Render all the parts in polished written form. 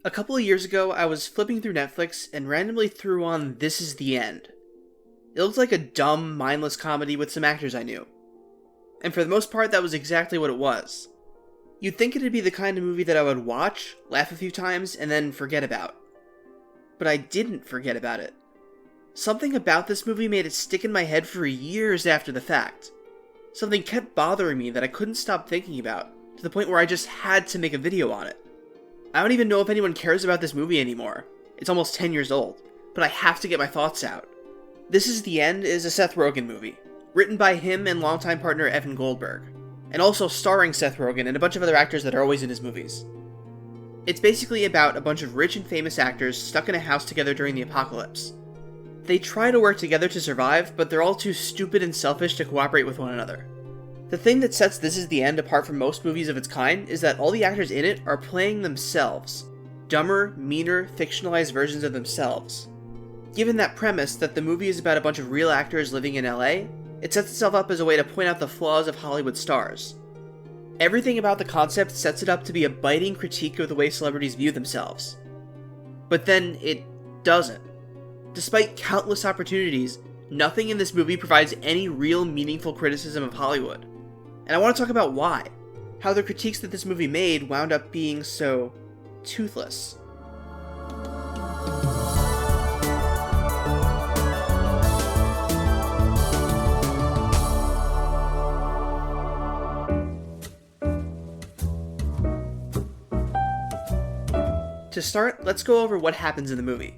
A couple of years ago, I was flipping through Netflix and randomly threw on This Is the End. It looked like a dumb, mindless comedy with some actors I knew. And for the most part, that was exactly what it was. You'd think it'd be the kind of movie that I would watch, laugh a few times, and then forget about. But I didn't forget about it. Something about this movie made it stick in my head for years after the fact. Something kept bothering me that I couldn't stop thinking about, to the point where I just had to make a video on it. I don't even know if anyone cares about this movie anymore. It's almost 10 years old, but I have to get my thoughts out. This Is the End is a Seth Rogen movie, written by him and longtime partner Evan Goldberg, and also starring Seth Rogen and a bunch of other actors that are always in his movies. It's basically about a bunch of rich and famous actors stuck in a house together during the apocalypse. They try to work together to survive, but they're all too stupid and selfish to cooperate with one another. The thing that sets This Is the End apart from most movies of its kind is that all the actors in it are playing themselves. Dumber, meaner, fictionalized versions of themselves. Given that premise that the movie is about a bunch of real actors living in LA, it sets itself up as a way to point out the flaws of Hollywood stars. Everything about the concept sets it up to be a biting critique of the way celebrities view themselves. But then it doesn't. Despite countless opportunities, nothing in this movie provides any real meaningful criticism of Hollywood. And I want to talk about why. How the critiques that this movie made wound up being so toothless. To start, let's go over what happens in the movie.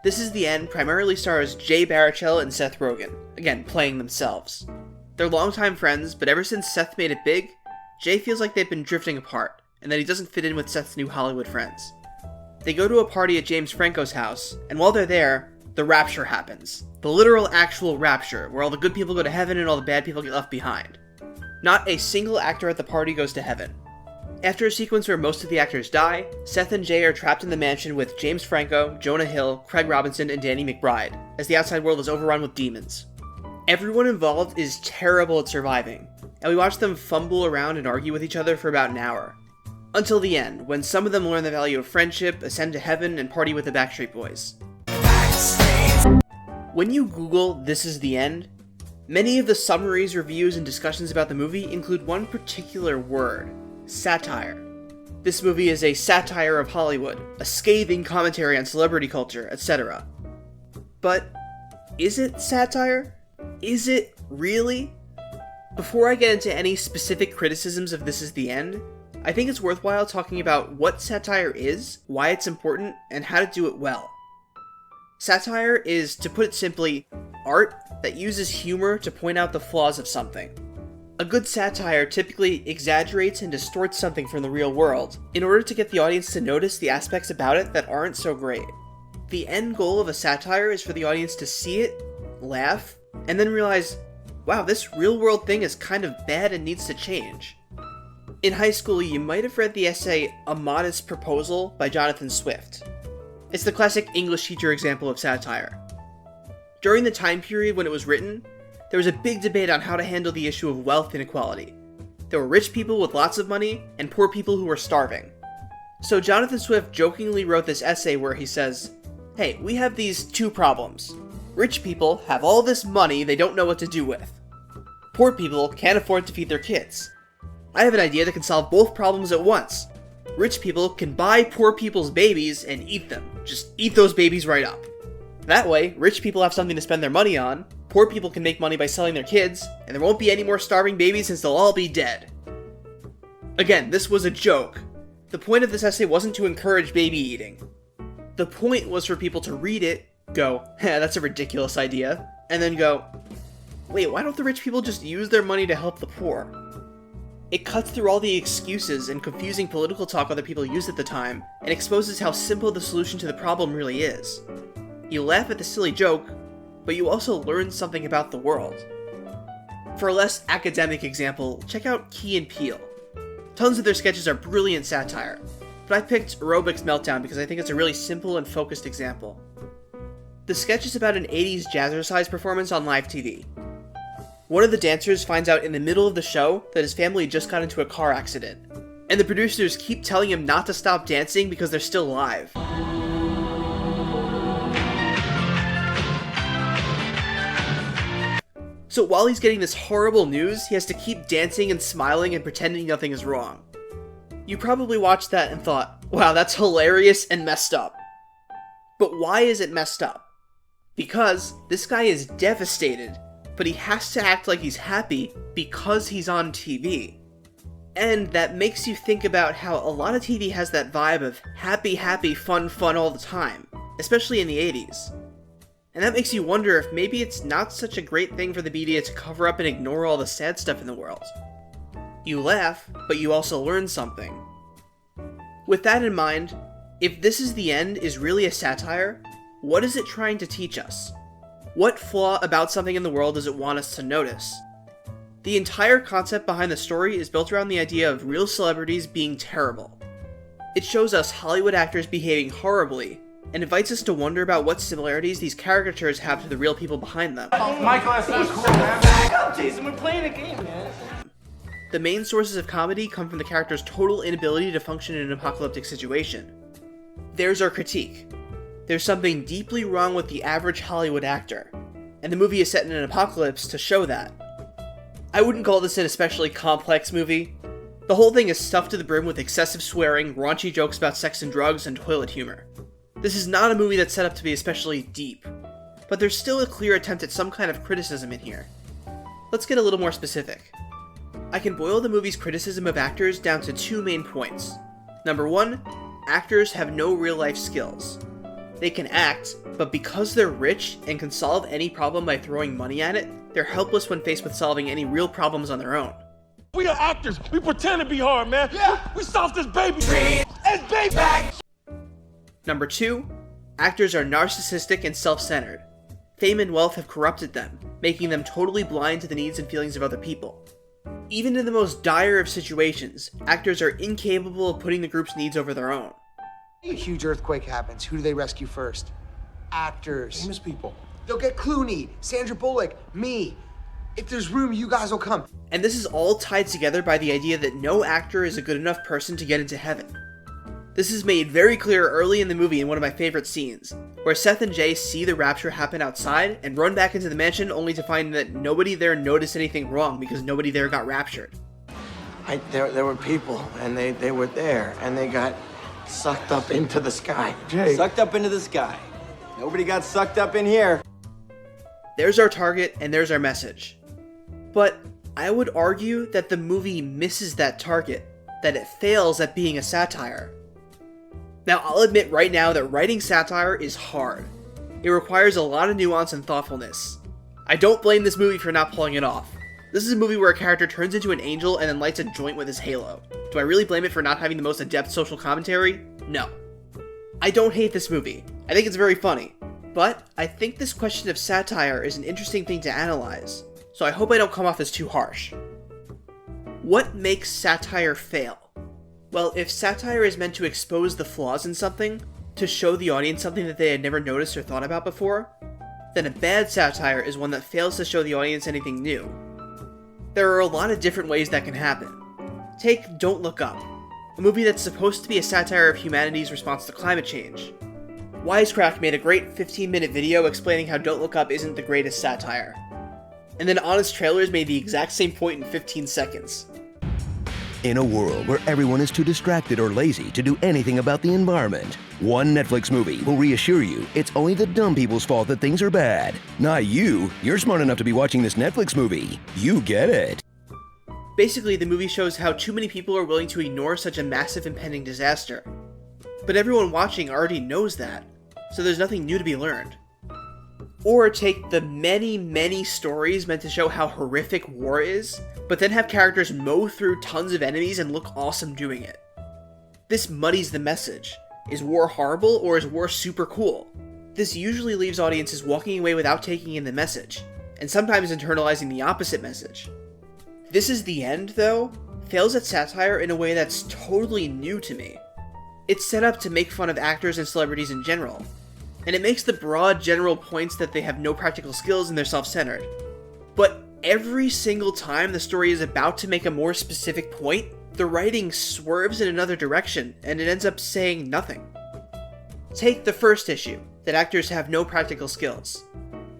This Is the End primarily stars Jay Baruchel and Seth Rogen, again, playing themselves. They're longtime friends, but ever since Seth made it big, Jay feels like they've been drifting apart, and that he doesn't fit in with Seth's new Hollywood friends. They go to a party at James Franco's house, and while they're there, the rapture happens. The literal, actual rapture, where all the good people go to heaven and all the bad people get left behind. Not a single actor at the party goes to heaven. After a sequence where most of the actors die, Seth and Jay are trapped in the mansion with James Franco, Jonah Hill, Craig Robinson, and Danny McBride, as the outside world is overrun with demons. Everyone involved is terrible at surviving, and we watch them fumble around and argue with each other for about an hour. Until the end, when some of them learn the value of friendship, ascend to heaven, and party with the Backstreet Boys. When you Google This Is the End, many of the summaries, reviews, and discussions about the movie include one particular word: satire. This movie is a satire of Hollywood, a scathing commentary on celebrity culture, etc. But is it satire? Is it really? Before I get into any specific criticisms of This Is the End, I think it's worthwhile talking about what satire is, why it's important, and how to do it well. Satire is, to put it simply, art that uses humor to point out the flaws of something. A good satire typically exaggerates and distorts something from the real world, in order to get the audience to notice the aspects about it that aren't so great. The end goal of a satire is for the audience to see it, laugh, and then realize, wow, this real world thing is kind of bad and needs to change. In high school, you might have read the essay A Modest Proposal by Jonathan Swift. It's the classic English teacher example of satire. During the time period when it was written, there was a big debate on how to handle the issue of wealth inequality. There were rich people with lots of money, and poor people who were starving. So Jonathan Swift jokingly wrote this essay where he says, hey, we have these two problems. Rich people have all this money they don't know what to do with. Poor people can't afford to feed their kids. I have an idea that can solve both problems at once. Rich people can buy poor people's babies and eat them. Just eat those babies right up. That way, rich people have something to spend their money on, poor people can make money by selling their kids, and there won't be any more starving babies since they'll all be dead. Again, this was a joke. The point of this essay wasn't to encourage baby eating. The point was for people to read it, go, that's a ridiculous idea, and then go, wait, why don't the rich people just use their money to help the poor? It cuts through all the excuses and confusing political talk other people used at the time, and exposes how simple the solution to the problem really is. You laugh at the silly joke, but you also learn something about the world. For a less academic example, check out Key and Peele. Tons of their sketches are brilliant satire, but I picked Aerobics Meltdown because I think it's a really simple and focused example. The sketch is about an 80s jazzercise performance on live TV. One of the dancers finds out in the middle of the show that his family just got into a car accident, and the producers keep telling him not to stop dancing because they're still live. So while he's getting this horrible news, he has to keep dancing and smiling and pretending nothing is wrong. You probably watched that and thought, wow, that's hilarious and messed up. But why is it messed up? Because this guy is devastated, but he has to act like he's happy because he's on TV. And that makes you think about how a lot of TV has that vibe of happy, happy, fun, fun all the time, especially in the 80s. And that makes you wonder if maybe it's not such a great thing for the media to cover up and ignore all the sad stuff in the world. You laugh, but you also learn something. With that in mind, if This Is the End is really a satire, what is it trying to teach us? What flaw about something in the world does it want us to notice? The entire concept behind the story is built around the idea of real celebrities being terrible. It shows us Hollywood actors behaving horribly, and invites us to wonder about what similarities these caricatures have to the real people behind them. Michael, that's not cool, man. Back up, Jason, we're playing a game, man. The main sources of comedy come from the character's total inability to function in an apocalyptic situation. There's our critique. There's something deeply wrong with the average Hollywood actor, and the movie is set in an apocalypse to show that. I wouldn't call this an especially complex movie. The whole thing is stuffed to the brim with excessive swearing, raunchy jokes about sex and drugs, and toilet humor. This is not a movie that's set up to be especially deep, but there's still a clear attempt at some kind of criticism in here. Let's get a little more specific. I can boil the movie's criticism of actors down to two main points. Number one, actors have no real-life skills. They can act, but because they're rich and can solve any problem by throwing money at it, they're helpless when faced with solving any real problems on their own. We are actors. We pretend to be hard, man. Yeah. We solved this baby. It's baby back. Number two, actors are narcissistic and self-centered. Fame and wealth have corrupted them, making them totally blind to the needs and feelings of other people. Even in the most dire of situations, actors are incapable of putting the group's needs over their own. A huge earthquake happens. Who do they rescue first? Actors. Famous people. They'll get Clooney, Sandra Bullock, me. If there's room, you guys will come. And this is all tied together by the idea that no actor is a good enough person to get into heaven. This is made very clear early in the movie in one of my favorite scenes, where Seth and Jay see the rapture happen outside and run back into the mansion only to find that nobody there noticed anything wrong because nobody there got raptured. There were people, and they were there, and they got sucked up into the sky. Jay. Sucked up into the sky. Nobody got sucked up in here. There's our target, and there's our message. But I would argue that the movie misses that target, that it fails at being a satire. Now, I'll admit right now that writing satire is hard. It requires a lot of nuance and thoughtfulness. I don't blame this movie for not pulling it off. This is a movie where a character turns into an angel and then lights a joint with his halo. Do I really blame it for not having the most adept social commentary? No. I don't hate this movie. I think it's very funny. But I think this question of satire is an interesting thing to analyze, so I hope I don't come off as too harsh. What makes satire fail? Well, if satire is meant to expose the flaws in something, to show the audience something that they had never noticed or thought about before, then a bad satire is one that fails to show the audience anything new. There are a lot of different ways that can happen. Take Don't Look Up, a movie that's supposed to be a satire of humanity's response to climate change. Wisecrack made a great 15-minute video explaining how Don't Look Up isn't the greatest satire. And then Honest Trailers made the exact same point in 15 seconds. In a world where everyone is too distracted or lazy to do anything about the environment, one Netflix movie will reassure you it's only the dumb people's fault that things are bad. Not you. You're smart enough to be watching this Netflix movie. You get it. Basically, the movie shows how too many people are willing to ignore such a massive impending disaster. But everyone watching already knows that, so there's nothing new to be learned. Or take the many stories meant to show how horrific war is, but then have characters mow through tons of enemies and look awesome doing it. This muddies the message. Is war horrible, or is war super cool? This usually leaves audiences walking away without taking in the message, and sometimes internalizing the opposite message. This Is the End, though, fails at satire in a way that's totally new to me. It's set up to make fun of actors and celebrities in general, and it makes the broad general points that they have no practical skills and they're self-centered. But every single time the story is about to make a more specific point, The writing swerves in another direction, and it ends up saying nothing. Take the first issue, that actors have no practical skills.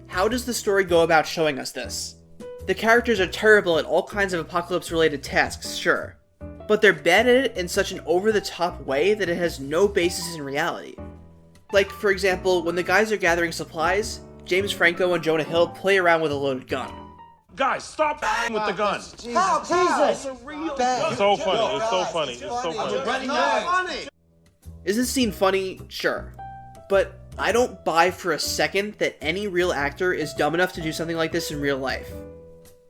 How does the story go about showing us this? The characters are terrible at all kinds of apocalypse-related tasks, sure, but they're bad at it in such an over-the-top way that it has no basis in reality. Like, for example, when the guys are gathering supplies, James Franco and Jonah Hill play around with a loaded gun. Guys, stop with the gun. Jesus. It's so funny. It's so funny. It's so funny. Is this scene funny? Sure. But I don't buy for a second that any real actor is dumb enough to do something like this in real life.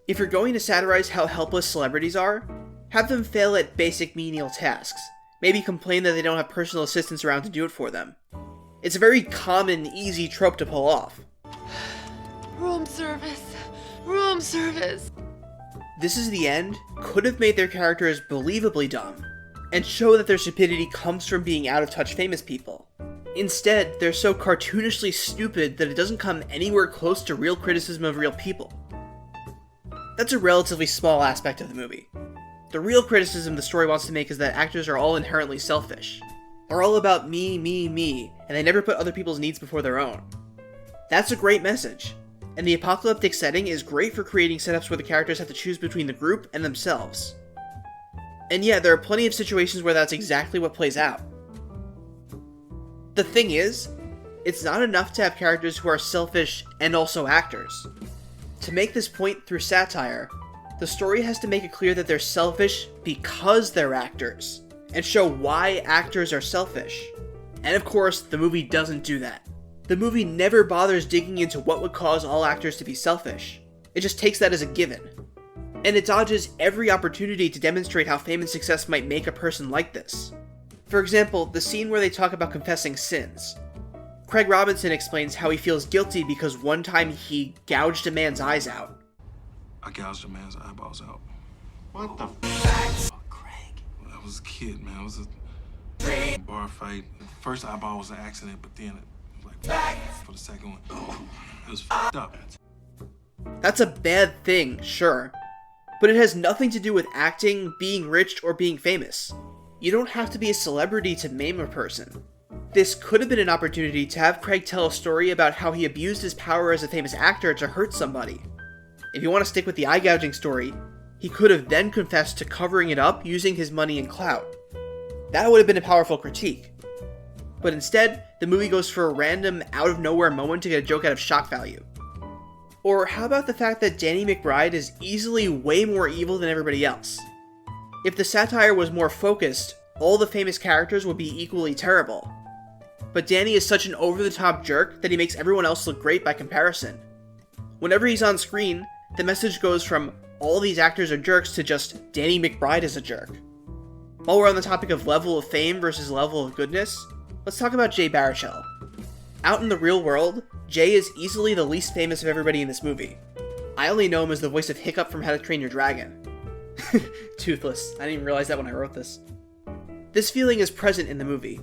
If you're going to satirize how helpless celebrities are, have them fail at basic menial tasks. Maybe complain that they don't have personal assistants around to do it for them. It's a very common, easy trope to pull off. Room service. Room service. This Is the End could have made their characters believably dumb, and show that their stupidity comes from being out-of-touch famous people. Instead, they're so cartoonishly stupid that it doesn't come anywhere close to real criticism of real people. That's a relatively small aspect of the movie. The real criticism the story wants to make is that actors are all inherently selfish. They're all about me, me, me, and they never put other people's needs before their own. That's a great message, and the apocalyptic setting is great for creating setups where the characters have to choose between the group and themselves. And yeah, there are plenty of situations where that's exactly what plays out. The thing is, it's not enough to have characters who are selfish and also actors. To make this point through satire, the story has to make it clear that they're selfish because they're actors, and show why actors are selfish. And of course, the movie doesn't do that. The movie never bothers digging into what would cause all actors to be selfish. It just takes that as a given. And it dodges every opportunity to demonstrate how fame and success might make a person like this. For example, the scene where they talk about confessing sins. Craig Robinson explains how he feels guilty because one time he gouged a man's eyes out. I gouged a man's eyeballs out. What the Oh, Craig. I was a kid, man. It was a bar fight. The first eyeball was an accident, but then for the second one, it was fucked up. That's a bad thing, sure, but it has nothing to do with acting, being rich, or being famous. You don't have to be a celebrity to maim a person. This could have been an opportunity to have Craig tell a story about how he abused his power as a famous actor to hurt somebody. If you want to stick with the eye gouging story, he could have then confessed to covering it up using his money and clout. That would have been a powerful critique. But instead, the movie goes for a random, out-of-nowhere moment to get a joke out of shock value. Or how about the fact that Danny McBride is easily way more evil than everybody else? If the satire was more focused, all the famous characters would be equally terrible. But Danny is such an over-the-top jerk that he makes everyone else look great by comparison. Whenever he's on screen, the message goes from all these actors are jerks to just Danny McBride is a jerk. While we're on the topic of level of fame versus level of goodness, let's talk about Jay Baruchel. Out in the real world, Jay is easily the least famous of everybody in this movie. I only know him as the voice of Hiccup from How to Train Your Dragon. Toothless. I didn't even realize that when I wrote this. This feeling is present in the movie.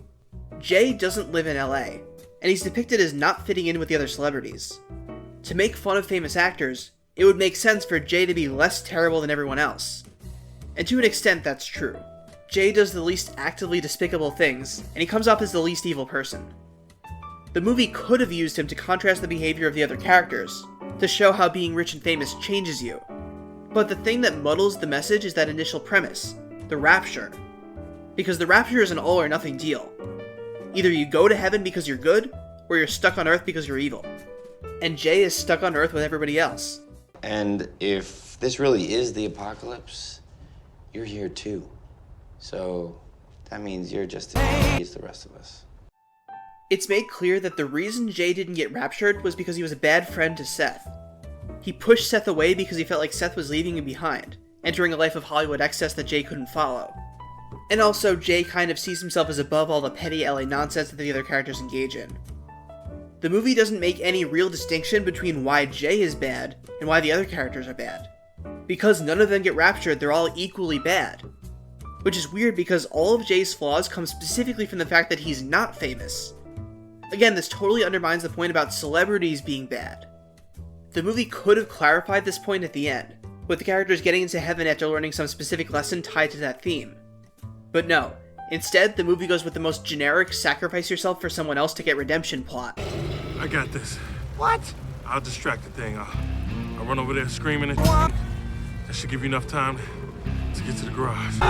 Jay doesn't live in LA, and he's depicted as not fitting in with the other celebrities. To make fun of famous actors, it would make sense for Jay to be less terrible than everyone else. And to an extent, that's true. Jay does the least actively despicable things, and he comes off as the least evil person. The movie could have used him to contrast the behavior of the other characters, to show how being rich and famous changes you. But the thing that muddles the message is that initial premise, the rapture. Because the rapture is an all or nothing deal. Either you go to heaven because you're good, or you're stuck on Earth because you're evil. And Jay is stuck on Earth with everybody else. And if this really is the apocalypse, you're here too. So that means you're just as the rest of us. It's made clear that the reason Jay didn't get raptured was because he was a bad friend to Seth. He pushed Seth away because he felt like Seth was leaving him behind, entering a life of Hollywood excess that Jay couldn't follow. And also, Jay kind of sees himself as above all the petty LA nonsense that the other characters engage in. The movie doesn't make any real distinction between why Jay is bad and why the other characters are bad. Because none of them get raptured, they're all equally bad. Which is weird because all of Jay's flaws come specifically from the fact that he's not famous. Again, this totally undermines the point about celebrities being bad. The movie could have clarified this point at the end, with the characters getting into heaven after learning some specific lesson tied to that theme. But no, instead the movie goes with the most generic sacrifice yourself for someone else to get redemption plot. I got this. What? I'll distract the thing. I'll run over there screaming and that should give you enough time to get to the garage.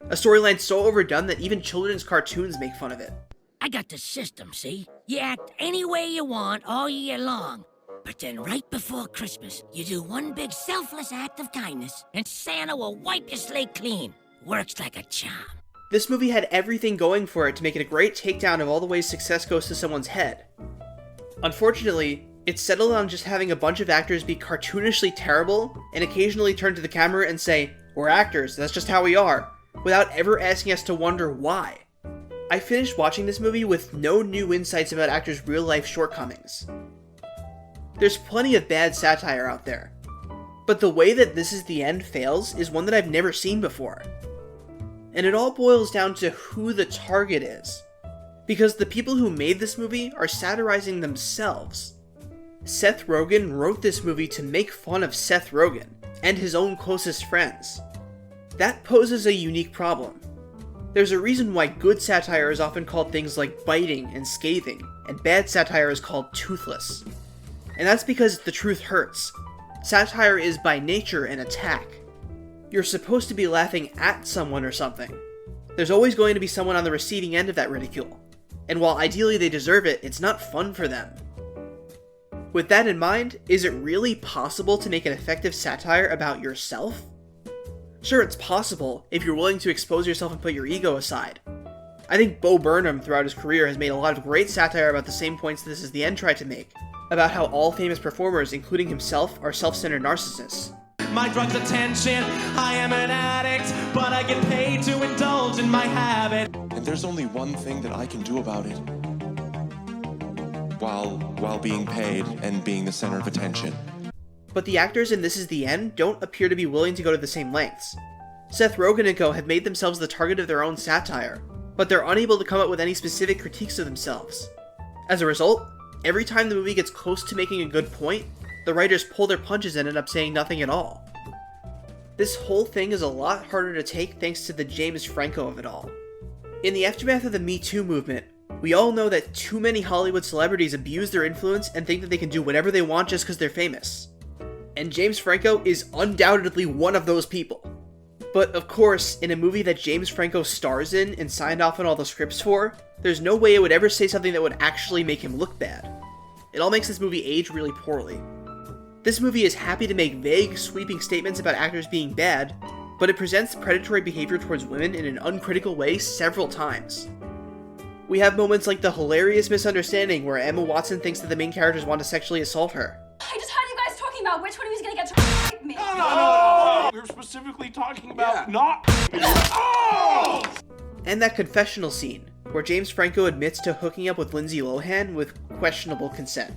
A storyline so overdone that even children's cartoons make fun of it. I got the system, see? You act any way you want all year long. But then right before Christmas, you do one big selfless act of kindness, and Santa will wipe your slate clean. Works like a charm. This movie had everything going for it to make it a great takedown of all the ways success goes to someone's head. Unfortunately, it settled on just having a bunch of actors be cartoonishly terrible, and occasionally turn to the camera and say, "We're actors, that's just how we are," without ever asking us to wonder why. I finished watching this movie with no new insights about actors' real-life shortcomings. There's plenty of bad satire out there, but the way that This Is the End fails is one that I've never seen before. And it all boils down to who the target is, because the people who made this movie are satirizing themselves. Seth Rogen wrote this movie to make fun of Seth Rogen and his own closest friends. That poses a unique problem. There's a reason why good satire is often called things like biting and scathing, and bad satire is called toothless. And that's because the truth hurts. Satire is by nature an attack. You're supposed to be laughing at someone or something. There's always going to be someone on the receiving end of that ridicule. And while ideally they deserve it, it's not fun for them. With that in mind, is it really possible to make an effective satire about yourself? Sure, it's possible if you're willing to expose yourself and put your ego aside. I think Bo Burnham throughout his career has made a lot of great satire about the same points This Is the End tried to make, about how all famous performers, including himself, are self-centered narcissists. My drug's attention, I am an addict, but I get paid to indulge in my habit. And there's only one thing that I can do about it. While being paid and being the center of attention. But the actors in This Is the End don't appear to be willing to go to the same lengths. Seth Rogen and co have made themselves the target of their own satire, but they're unable to come up with any specific critiques of themselves. As a result, every time the movie gets close to making a good point, the writers pull their punches and end up saying nothing at all. This whole thing is a lot harder to take thanks to the James Franco of it all. In the aftermath of the Me Too movement, we all know that too many Hollywood celebrities abuse their influence and think that they can do whatever they want just because they're famous. And James Franco is undoubtedly one of those people. But of course, in a movie that James Franco stars in and signed off on all the scripts for, there's no way it would ever say something that would actually make him look bad. It all makes this movie age really poorly. This movie is happy to make vague, sweeping statements about actors being bad, but it presents predatory behavior towards women in an uncritical way several times. We have moments like the hilarious misunderstanding where Emma Watson thinks that the main characters want to sexually assault her. I just heard you guys talking about which one of you was gonna get to me. No! We were specifically talking about not. Oh! And that confessional scene, where James Franco admits to hooking up with Lindsay Lohan with questionable consent.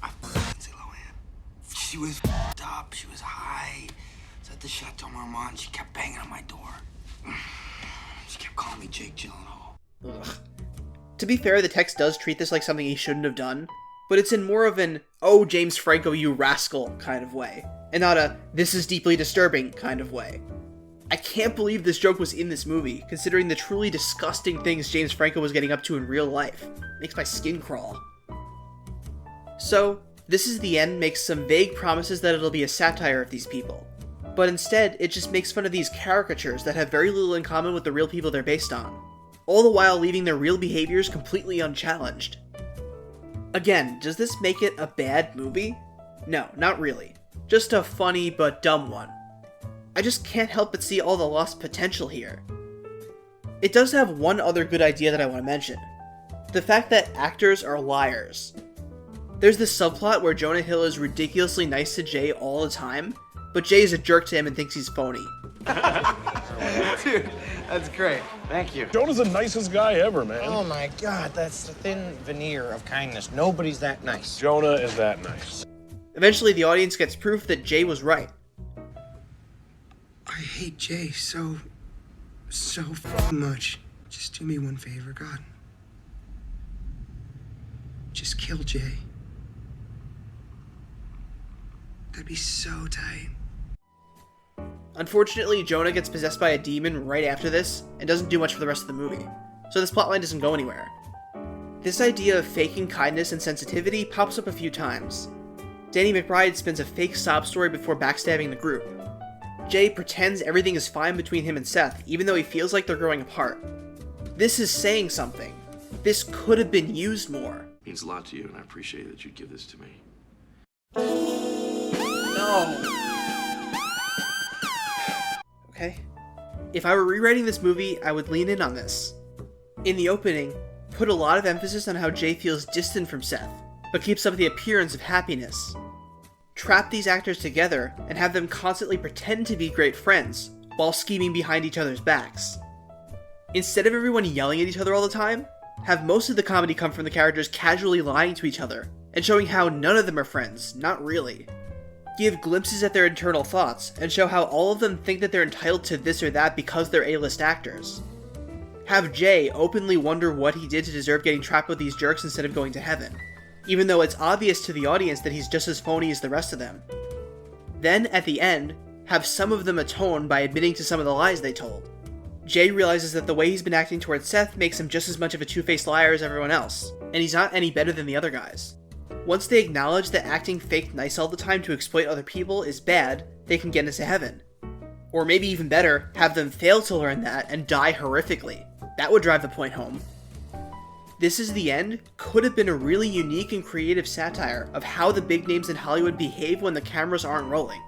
I fucked Lindsay Lohan. She was up, she was high. It's at the Chateau Marmont, she kept banging on my door. She kept calling me Jake Gyllenhaal. Ugh. To be fair, the text does treat this like something he shouldn't have done, but it's in more of an, "Oh, James Franco, you rascal" kind of way, and not a, "this is deeply disturbing" kind of way. I can't believe this joke was in this movie, considering the truly disgusting things James Franco was getting up to in real life. Makes my skin crawl. So, This Is the End makes some vague promises that it'll be a satire of these people, but instead, it just makes fun of these caricatures that have very little in common with the real people they're based on, all the while leaving their real behaviors completely unchallenged. Again, does this make it a bad movie? No, not really. Just a funny but dumb one. I just can't help but see all the lost potential here. It does have one other good idea that I want to mention. The fact that actors are liars. There's this subplot where Jonah Hill is ridiculously nice to Jay all the time, but Jay is a jerk to him and thinks he's phony. Dude, that's great. Thank you. Jonah's the nicest guy ever, man. Oh my God, that's the thin veneer of kindness. Nobody's that nice. Jonah is that nice. Eventually, the audience gets proof that Jay was right. I I hate Jay so f***ing much. Just do me one favor, God. Just kill Jay. That'd be so tight. Unfortunately, Jonah gets possessed by a demon right after this, and doesn't do much for the rest of the movie, so this plotline doesn't go anywhere. This idea of faking kindness and sensitivity pops up a few times. Danny McBride spins a fake sob story before backstabbing the group. Jay pretends everything is fine between him and Seth, even though he feels like they're growing apart. This is saying something. This could have been used more. It means a lot to you, and I appreciate that you'd give this to me. No. Okay. If I were rewriting this movie, I would lean in on this. In the opening, put a lot of emphasis on how Jay feels distant from Seth, but keeps up the appearance of happiness. Trap these actors together and have them constantly pretend to be great friends, while scheming behind each other's backs. Instead of everyone yelling at each other all the time, have most of the comedy come from the characters casually lying to each other, and showing how none of them are friends, not really. Give glimpses at their internal thoughts, and show how all of them think that they're entitled to this or that because they're A-list actors. Have Jay openly wonder what he did to deserve getting trapped with these jerks instead of going to heaven, even though it's obvious to the audience that he's just as phony as the rest of them. Then, at the end, have some of them atone by admitting to some of the lies they told. Jay realizes that the way he's been acting towards Seth makes him just as much of a two-faced liar as everyone else, and he's not any better than the other guys. Once they acknowledge that acting fake nice all the time to exploit other people is bad, they can get into heaven. Or maybe even better, have them fail to learn that and die horrifically. That would drive the point home. This Is the End could have been a really unique and creative satire of how the big names in Hollywood behave when the cameras aren't rolling.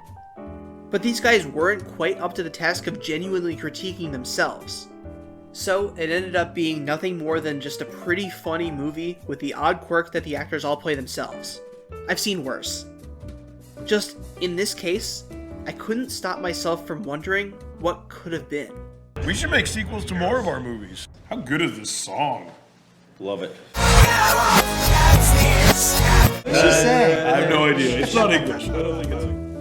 But these guys weren't quite up to the task of genuinely critiquing themselves. So it ended up being nothing more than just a pretty funny movie with the odd quirk that the actors all play themselves. I've seen worse. Just, in this case, I couldn't stop myself from wondering what could have been. We should make sequels to more of our movies. How good is this song? Love it. I have no idea. It's not English. I don't think it's English.